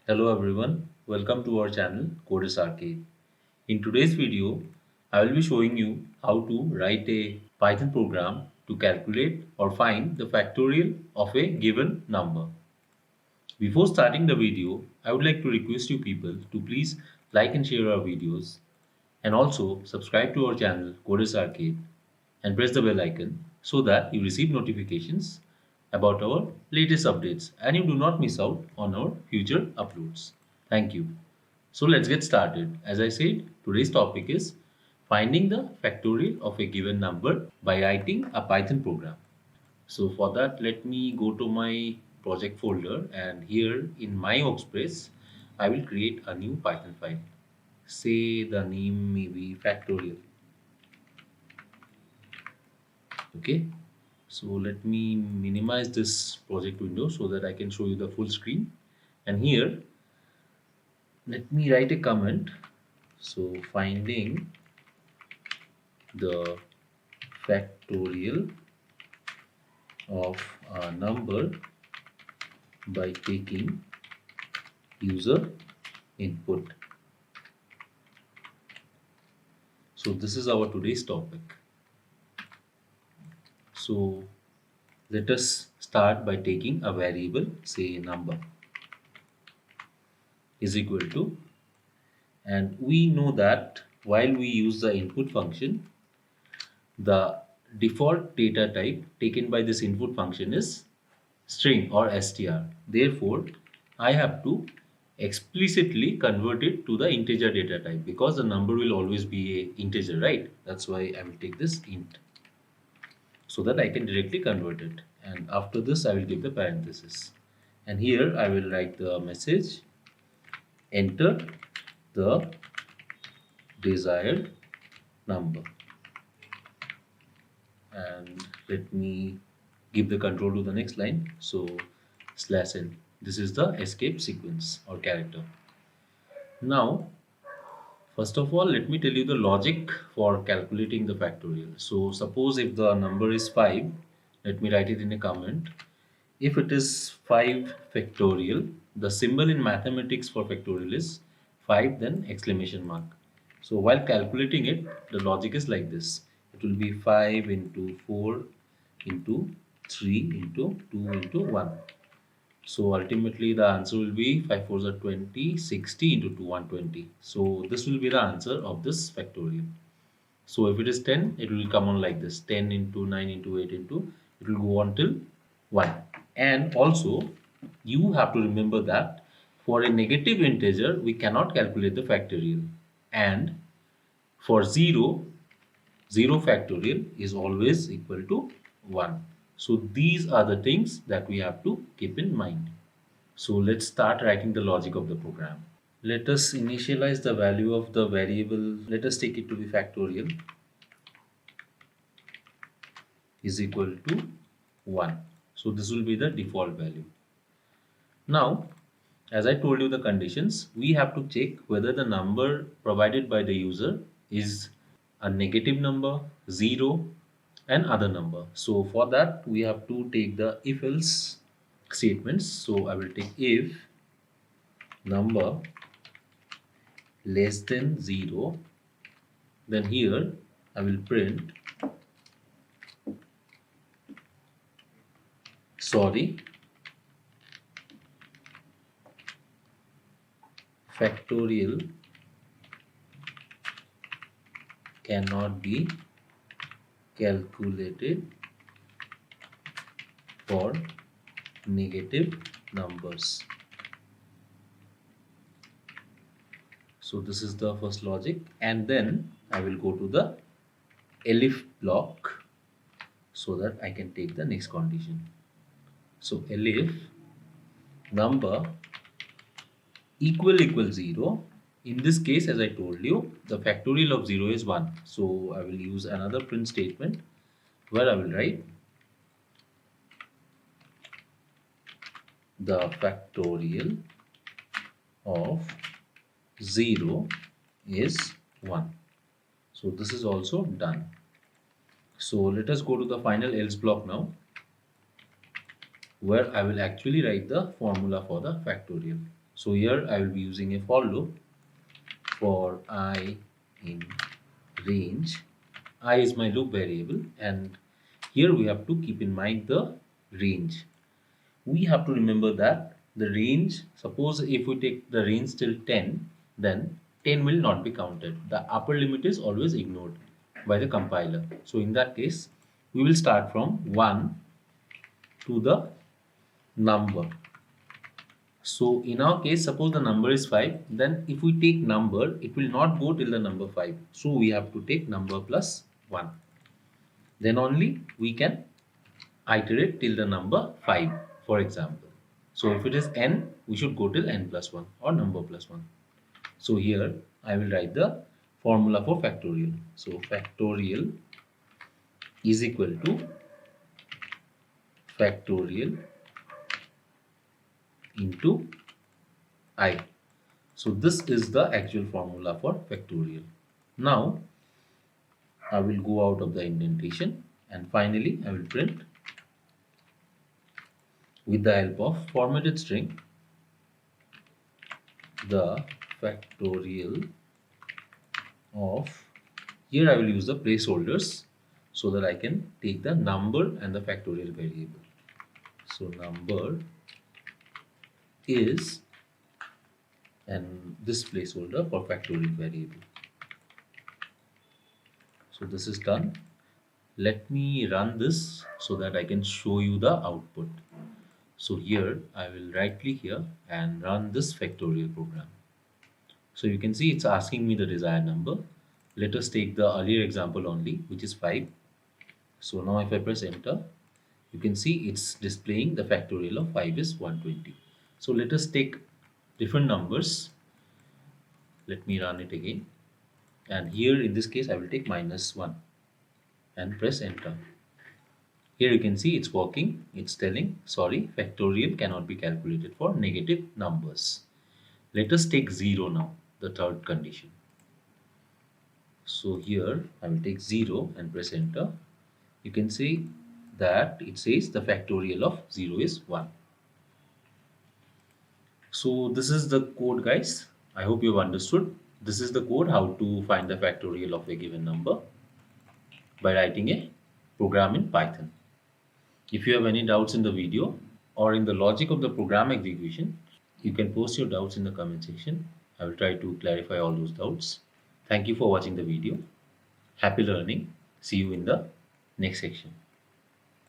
Hello everyone, welcome to our channel Codus Arcade. In today's video, I will be showing you how to write a Python program to calculate or find the factorial of a given number. Before starting the video, I would like to request you people to please like and share our videos and also subscribe to our channel Codus Arcade and press the bell icon so that you receive notifications about our latest updates and you do not miss out on our future uploads. Thank you. So let's get started. As I said, today's topic is finding the factorial of a given number by writing a Python program. So for that, let me go to my project folder and here in my workspace, I will create a new Python file. Say the name may be factorial. Okay. So let me minimize this project window so that I can show you the full screen. And here, let me write a comment. So finding the factorial of a number by taking user input. So this is our today's topic. So let us start by taking a variable, say number is equal to, and we know that while we use the input function, the default data type taken by this input function is string or str. Therefore, I have to explicitly convert it to the integer data type because the number will always be a integer, right? That's why I will take this int so that I can directly convert it. And after this, I will give the parenthesis. And here I will write the message, enter the desired number. And let me give the control to the next line. So slash n. This is the escape sequence or character. Now, first of all, let me tell you the logic for calculating the factorial. So suppose if the number is 5, let me write it in a comment. If it is 5 factorial, the symbol in mathematics for factorial is 5 then exclamation mark. So while calculating it, the logic is like this. It will be 5 into 4 into 3 into 2 into 1. So ultimately the answer will be 5 4s are 20, 60 into 2, 120. So this will be the answer of this factorial. So if it is 10, it will come on like this, 10 into 9 into 8 into, it will go on till 1. And also you have to remember that for a negative integer, we cannot calculate the factorial. And for 0, 0 factorial is always equal to 1. So these are the things that we have to keep in mind. So let's start writing the logic of the program. Let us initialize the value of the variable. Let us take it to be factorial is equal to 1. So this will be the default value. Now, as I told you the conditions, we have to check whether the number provided by the user is a negative number, 0 and other number. So for that we have to take the if else statements. So I will take if number less than 0, then here I will print sorry factorial cannot be calculated for negative numbers. So this is the first logic, and then I will go to the elif block so that I can take the next condition. So elif number equal 0. In this case, as I told you, the factorial of 0 is 1. So I will use another print statement where I will write the factorial of 0 is 1. So this is also done. So let us go to the final else block now, where I will actually write the formula for the factorial. So here I will be using a for loop for I in range. I is my loop variable, and here we have to keep in mind the range. We have to remember that the range, suppose if we take the range till 10, then 10 will not be counted. The upper limit is always ignored by the compiler. So in that case, we will start from 1 to the number. So in our case, suppose the number is 5, then if we take number, it will not go till the number 5. So we have to take number plus 1. Then only we can iterate till the number 5, for example. So if it is n, we should go till n plus 1 or number plus 1. So here I will write the formula for factorial. So factorial is equal to factorial into I. So this is the actual formula for factorial. Now I will go out of the indentation, and finally I will print with the help of formatted string the factorial of, here I will use the placeholders so that I can take the number and the factorial variable. So number is, and this placeholder for factorial variable. So this is done. Let me run this so that I can show you the output. So here I will right click here and run this factorial program. So you can see it's asking me the desired number. Let us take the earlier example only, which is 5. So now if I press enter, you can see it's displaying the factorial of 5 is 120. So let us take different numbers. Let me run it again. And here in this case I will take -1 and press enter. Here you can see it's working. It's telling, sorry, factorial cannot be calculated for negative numbers. Let us take 0 now, the third condition. So here I will take 0 and press enter. You can see that it says the factorial of 0 is 1. So this is the code, guys. I hope you've understood. This is the code how to find the factorial of a given number by writing a program in Python. If you have any doubts in the video or in the logic of the program execution, you can post your doubts in the comment section. I will try to clarify all those doubts. Thank you for watching the video. Happy learning. See you in the next section.